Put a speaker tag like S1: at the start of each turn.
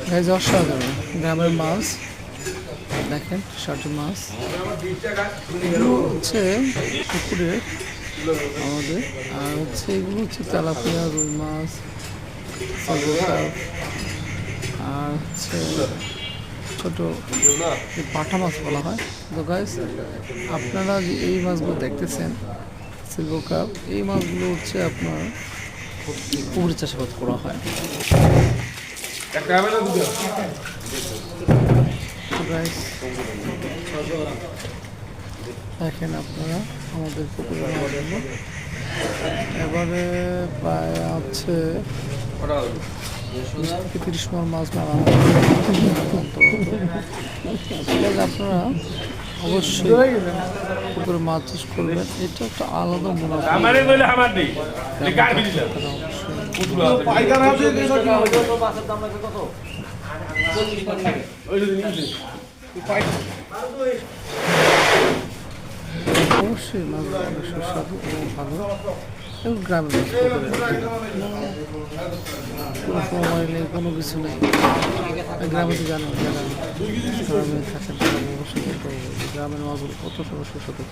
S1: Guys অসাধারণ গ্রামের মাছ দেখেন, সাটি মাছ এগুলো হচ্ছে পুকুরের আমাদের। আর হচ্ছে এগুলো হচ্ছে তেলাপিয়া, রুই মাছ, আর হচ্ছে ছোট পাঠা মাছ বলা হয়। তো গাইজ আপনারা যে এই মাছগুলো দেখতেছেন সিলভার কাপ, এই মাছগুলো হচ্ছে আপনার পুকুরে চাষাবাদ করা হয়। দেখেন আপনারা আমাদের পুকুরের মাছগুলো এবারে প্রায় আছে 30 মণ মাছ মারা হয়। আপনারা অবশ্যই পুকুরে মাছ চাষ করবেন, এটা একটা আলাদা মুনাফা। অবশ্যই মাছগুলো অনেক সুস্বাদু এবং ভালো, এবং গ্রামের মাছ কোনো সময় নেই, কোনো কিছু নেই। গ্রামে তো জানেন, যারা গ্রামে থাকেন তারা অবশ্যই গ্রামের মাছগুলো কত সুস্বাদু।